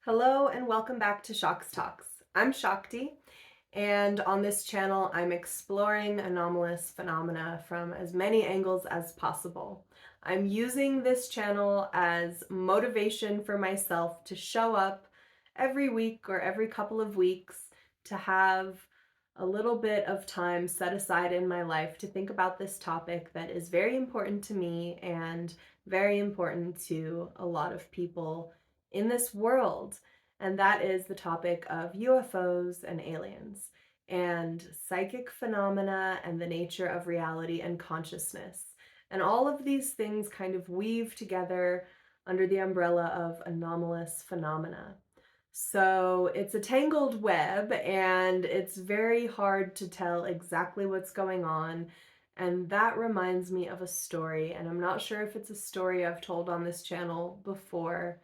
Hello and welcome back to Shock's Talks. I'm Shakti, and on this channel I'm exploring anomalous phenomena from as many angles as possible. I'm using this channel as motivation for myself to show up every week or every couple of weeks to have a little bit of time set aside in my life to think about this topic that is very important to me and very important to a lot of people in this world. And that is the topic of UFOs and aliens and psychic phenomena and the nature of reality and consciousness. And all of these things kind of weave together under the umbrella of anomalous phenomena. So it's a tangled web and it's very hard to tell exactly what's going on. And that reminds me of a story, and I'm not sure if it's a story I've told on this channel before,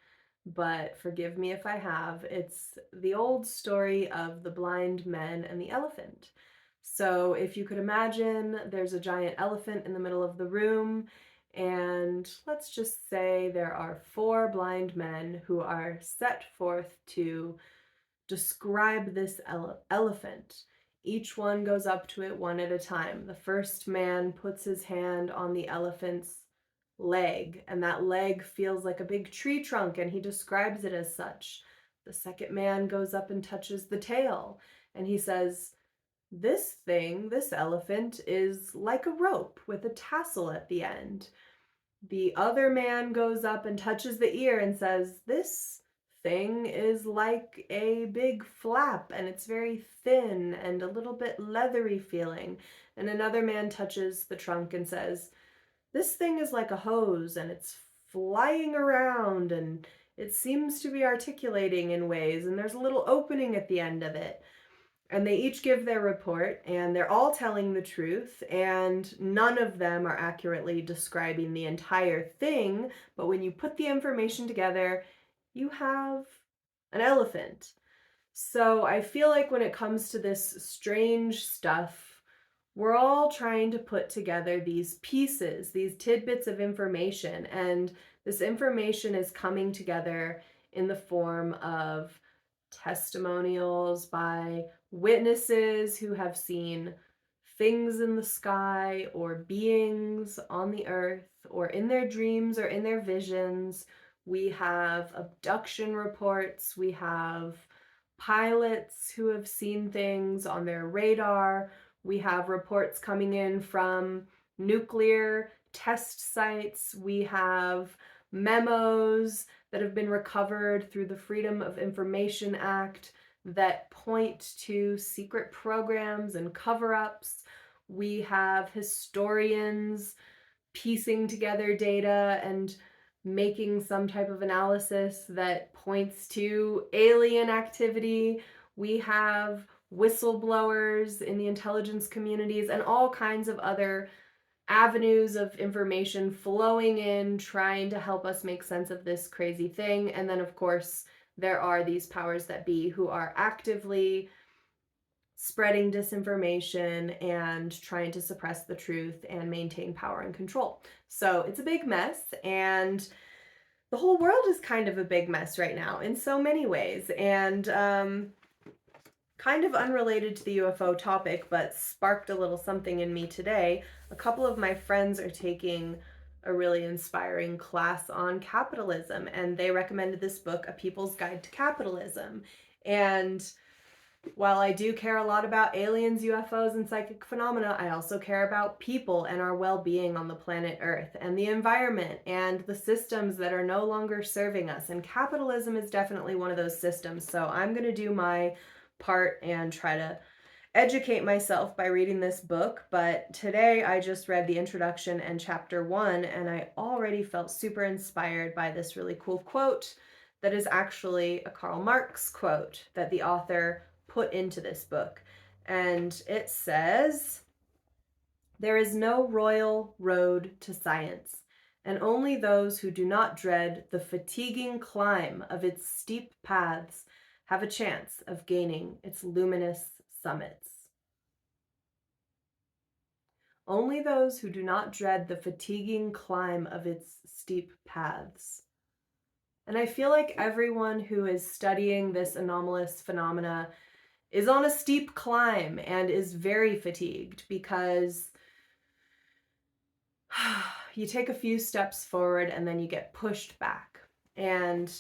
but forgive me if I have. It's the old story of the blind men and the elephant. So if you could imagine, there's a giant elephant in the middle of the room, and let's just say there are four blind men who are set forth to describe this elephant. Each one goes up to it one at a time. The first man puts his hand on the elephant's leg, and that leg feels like a big tree trunk, and he describes it as such. The second man goes up and touches the tail, and he says, "This thing, this elephant, is like a rope with a tassel at the end." The other man goes up and touches the ear and says, "This thing is like a big flap, and it's very thin and a little bit leathery feeling." And another man touches the trunk and says, "This thing is like a hose, and it's flying around, and it seems to be articulating in ways, and there's a little opening at the end of it." And they each give their report, and they're all telling the truth, and none of them are accurately describing the entire thing. But when you put the information together, you have an elephant. So I feel like when it comes to this strange stuff, we're all trying to put together these pieces, these tidbits of information, and this information is coming together in the form of testimonials by witnesses who have seen things in the sky or beings on the earth or in their dreams or in their visions. We have abduction reports. We have pilots who have seen things on their radar. We have reports coming in from nuclear test sites. We have memos that have been recovered through the Freedom of Information Act that point to secret programs and cover-ups. We have historians piecing together data and making some type of analysis that points to alien activity. We have whistleblowers in the intelligence communities and all kinds of other avenues of information flowing in, trying to help us make sense of this crazy thing. And then, of course, there are these powers that be who are actively spreading disinformation and trying to suppress the truth and maintain power and control. So it's a big mess, and the whole world is kind of a big mess right now in so many ways. And kind of unrelated to the UFO topic, but sparked a little something in me today. A couple of my friends are taking a really inspiring class on capitalism, and they recommended this book, A People's Guide to Capitalism. And while I do care a lot about aliens, UFOs, and psychic phenomena, I also care about people and our well-being on the planet Earth and the environment and the systems that are no longer serving us. And capitalism is definitely one of those systems. So I'm going to do my part and try to educate myself by reading this book. But today I just read the introduction and chapter 1, and I already felt super inspired by this really cool quote that is actually a Karl Marx quote that the author put into this book. And it says, "There is no royal road to science, and only those who do not dread the fatiguing climb of its steep paths have a chance of gaining its luminous summits." Only those who do not dread the fatiguing climb of its steep paths. And I feel like everyone who is studying this anomalous phenomena is on a steep climb and is very fatigued because you take a few steps forward and then you get pushed back. And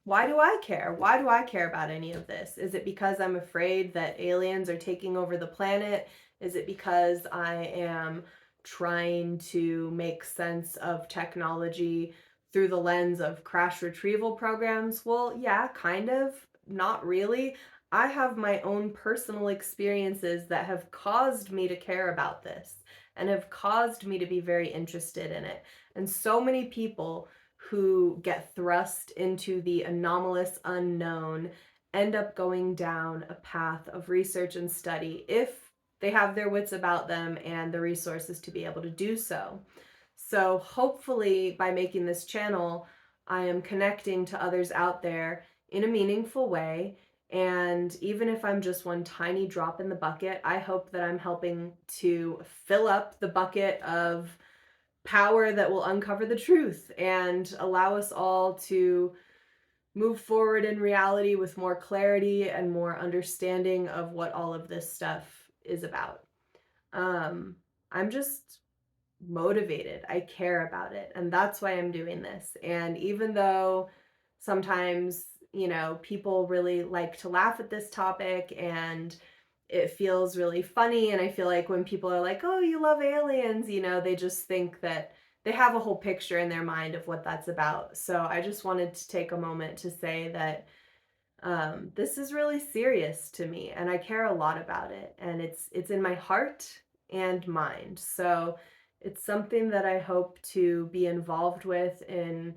why do I care? Why do I care about any of this? Is it because I'm afraid that aliens are taking over the planet? Is it because I am trying to make sense of technology through the lens of crash retrieval programs? Well, yeah, kind of. Not really. I have my own personal experiences that have caused me to care about this and have caused me to be very interested in it. And so many people who get thrust into the anomalous unknown end up going down a path of research and study if they have their wits about them and the resources to be able to do so. So hopefully by making this channel, I am connecting to others out there in a meaningful way. And even if I'm just one tiny drop in the bucket, I hope that I'm helping to fill up the bucket of power that will uncover the truth and allow us all to move forward in reality with more clarity and more understanding of what all of this stuff is about. I'm just motivated. I care about it. And that's why I'm doing this. And even though sometimes, people really like to laugh at this topic and it feels really funny. And I feel like when people are like, oh, you love aliens, they just think that they have a whole picture in their mind of what that's about. So I just wanted to take a moment to say that this is really serious to me and I care a lot about it. And it's in my heart and mind. So it's something that I hope to be involved with in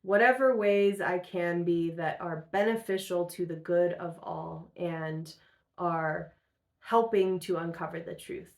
whatever ways I can be that are beneficial to the good of all and are helping to uncover the truth.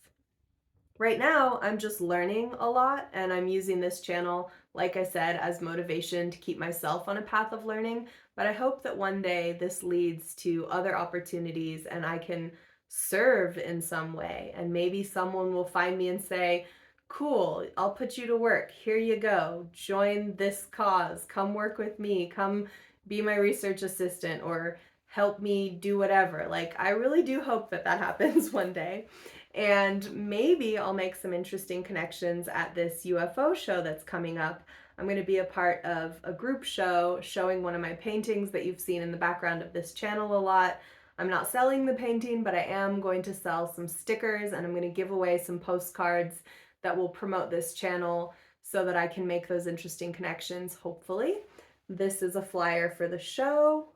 Right now, I'm just learning a lot and I'm using this channel, like I said, as motivation to keep myself on a path of learning. But I hope that one day this leads to other opportunities and I can serve in some way. And maybe someone will find me and say, cool, I'll put you to work. Here you go. Join this cause. Come work with me. Come be my research assistant or help me do whatever. Like, I really do hope that that happens one day. And maybe I'll make some interesting connections at this UFO show that's coming up. I'm going to be a part of a group show showing one of my paintings that you've seen in the background of this channel a lot. I'm not selling the painting, but I am going to sell some stickers and I'm going to give away some postcards that will promote this channel so that I can make those interesting connections, hopefully. This is a flyer for the show.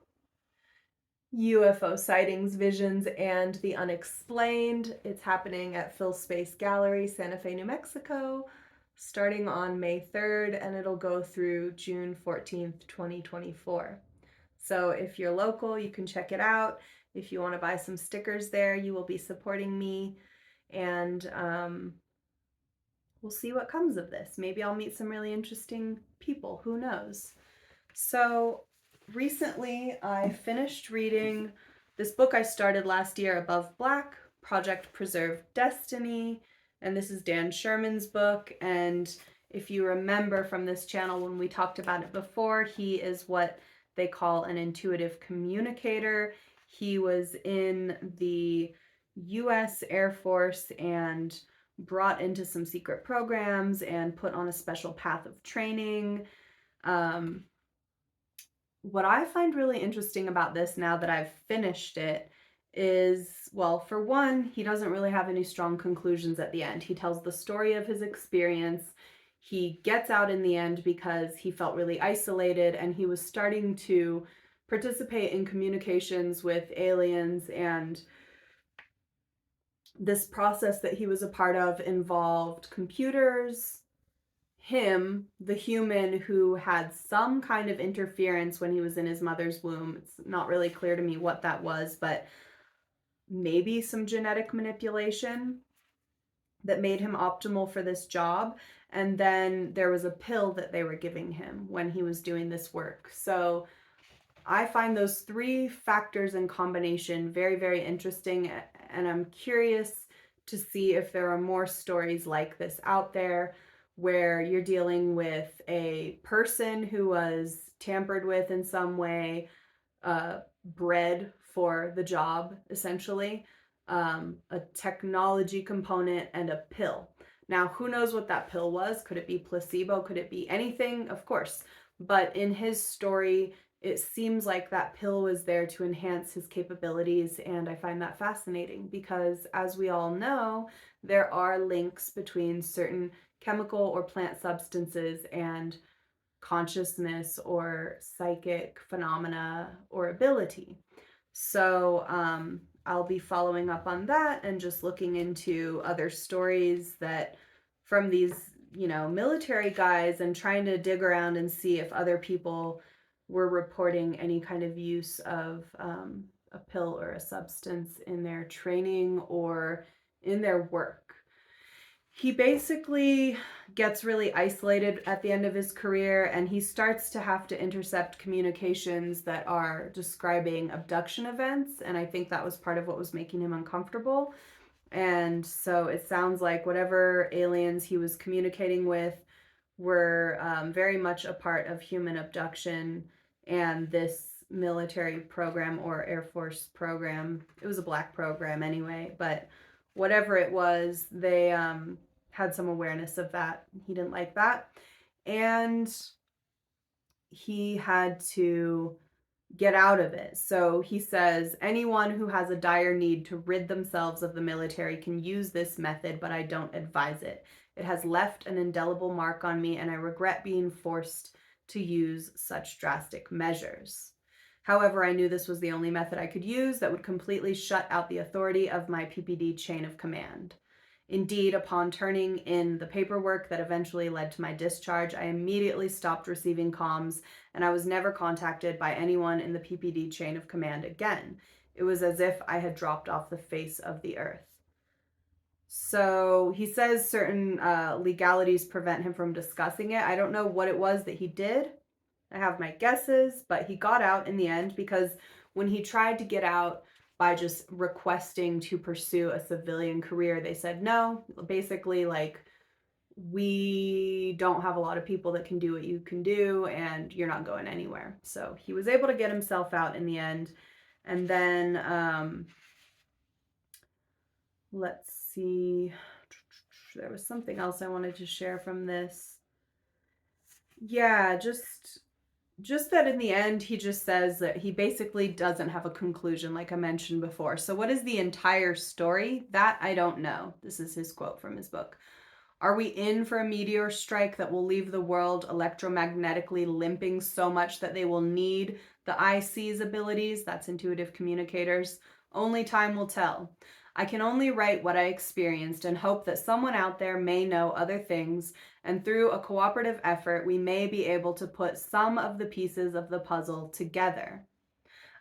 UFO sightings, visions, and the unexplained. It's happening at Philspace Gallery, Santa Fe, New Mexico, starting on May 3rd, and it'll go through June 14th, 2024. So if you're local, you can check it out. If you want to buy some stickers there, you will be supporting me, and we'll see what comes of this. Maybe I'll meet some really interesting people. Who knows? So recently I finished reading this book I started last year, Above Black, Project Preserve Destiny, and this is Dan Sherman's book. And if you remember from this channel when we talked about it before, he is what they call an intuitive communicator. He was in the US Air Force and brought into some secret programs and put on a special path of training. What I find really interesting about this now that I've finished it is, well, for one, he doesn't really have any strong conclusions at the end. He tells the story of his experience. He gets out in the end because he felt really isolated and he was starting to participate in communications with aliens, and this process that he was a part of involved computers, him, the human who had some kind of interference when he was in his mother's womb. It's not really clear to me what that was, but maybe some genetic manipulation that made him optimal for this job. And then there was a pill that they were giving him when he was doing this work. So I find those three factors in combination very, very interesting. And I'm curious to see if there are more stories like this out there where you're dealing with a person who was tampered with in some way, bred for the job, essentially, a technology component, and a pill. Now, who knows what that pill was? Could it be placebo? Could it be anything? Of course. But in his story, it seems like that pill was there to enhance his capabilities, and I find that fascinating because, as we all know, there are links between certain chemical or plant substances and consciousness or psychic phenomena or ability. So I'll be following up on that and just looking into other stories that from these, military guys, and trying to dig around and see if other people were reporting any kind of use of a pill or a substance in their training or in their work. He basically gets really isolated at the end of his career, and he starts to have to intercept communications that are describing abduction events, and I think that was part of what was making him uncomfortable. And so it sounds like whatever aliens he was communicating with were very much a part of human abduction, and this military program or Air Force program, it was a black program anyway, but whatever it was, they had some awareness of that. He didn't like that. And he had to get out of it. So he says, anyone who has a dire need to rid themselves of the military can use this method, but I don't advise it. It has left an indelible mark on me, and I regret being forced to use such drastic measures. However, I knew this was the only method I could use that would completely shut out the authority of my PPD chain of command. Indeed, upon turning in the paperwork that eventually led to my discharge, I immediately stopped receiving comms, and I was never contacted by anyone in the PPD chain of command again. It was as if I had dropped off the face of the earth. So he says certain legalities prevent him from discussing it. I don't know what it was that he did. I have my guesses, but he got out in the end because when he tried to get out by just requesting to pursue a civilian career, they said no. Basically, like, we don't have a lot of people that can do what you can do, and you're not going anywhere. So he was able to get himself out in the end. And then, let's see, there was something else I wanted to share from this. Yeah, just that in the end, he just says that he basically doesn't have a conclusion, like I mentioned before. So what is the entire story? That I don't know. This is his quote from his book. Are we in for a meteor strike that will leave the world electromagnetically limping so much that they will need the IC's abilities? That's intuitive communicators. Only time will tell. I can only write what I experienced and hope that someone out there may know other things, and through a cooperative effort, we may be able to put some of the pieces of the puzzle together.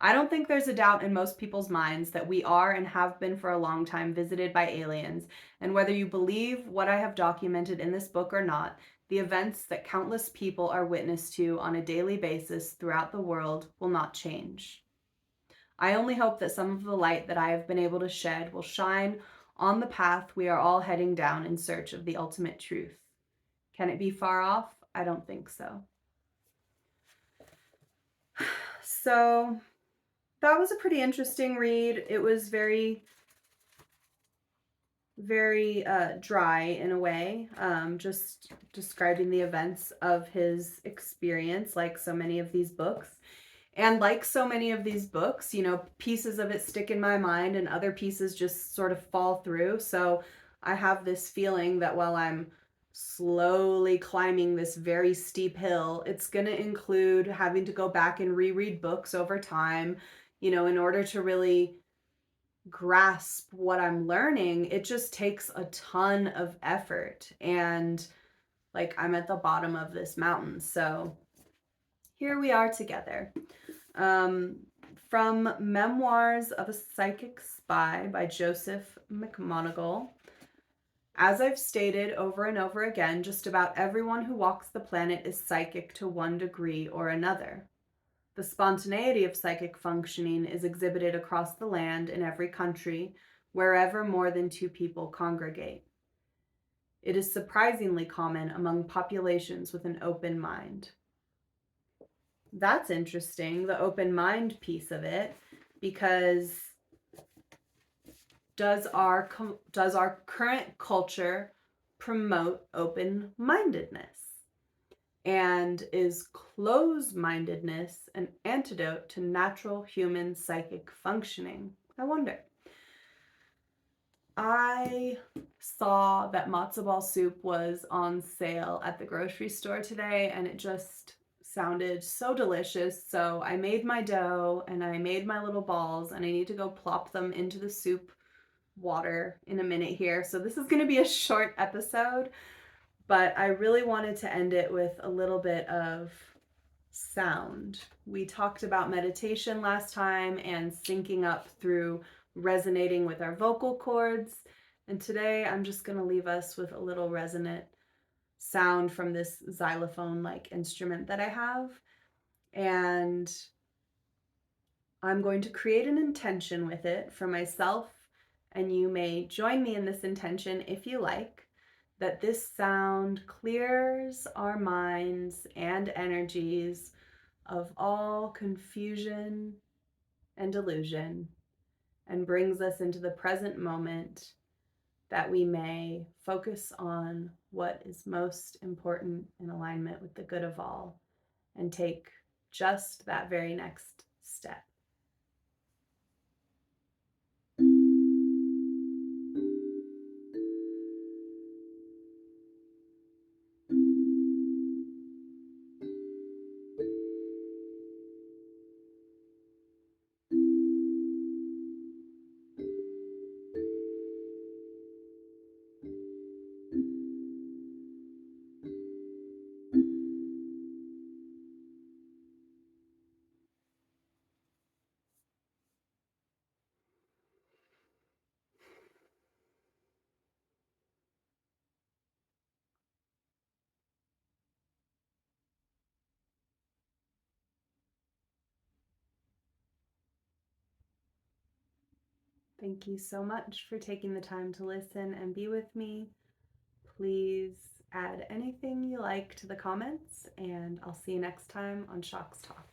I don't think there's a doubt in most people's minds that we are and have been for a long time visited by aliens, and whether you believe what I have documented in this book or not, the events that countless people are witness to on a daily basis throughout the world will not change. I only hope that some of the light that I have been able to shed will shine on the path we are all heading down in search of the ultimate truth. Can it be far off? I don't think so. So that was a pretty interesting read. It was very, very dry in a way, just describing the events of his experience, like so many of these books. And like so many of these books, pieces of it stick in my mind and other pieces just sort of fall through. So I have this feeling that while I'm slowly climbing this very steep hill, it's going to include having to go back and reread books over time, in order to really grasp what I'm learning. It just takes a ton of effort, and like, I'm at the bottom of this mountain. So here we are together. From Memoirs of a Psychic Spy by Joseph McMonigal. As I've stated over and over again, just about everyone who walks the planet is psychic to one degree or another. The spontaneity of psychic functioning is exhibited across the land in every country, wherever more than two people congregate. It is surprisingly common among populations with an open mind. That's interesting, the open mind piece of it, because does our current culture promote open-mindedness? And is closed-mindedness an antidote to natural human psychic functioning? I wonder. I saw that matzo ball soup was on sale at the grocery store today, and it just sounded so delicious. So I made my dough and I made my little balls, and I need to go plop them into the soup water in a minute here. So this is going to be a short episode, but I really wanted to end it with a little bit of sound. We talked about meditation last time and syncing up through resonating with our vocal cords. And today I'm just going to leave us with a little resonant sound from this xylophone-like instrument that I have. And I'm going to create an intention with it for myself, and you may join me in this intention if you like, that this sound clears our minds and energies of all confusion and delusion and brings us into the present moment, that we may focus on what is most important in alignment with the good of all and take just that very next step. Thank you so much for taking the time to listen and be with me. Please add anything you like to the comments, and I'll see you next time on Shak's Talk.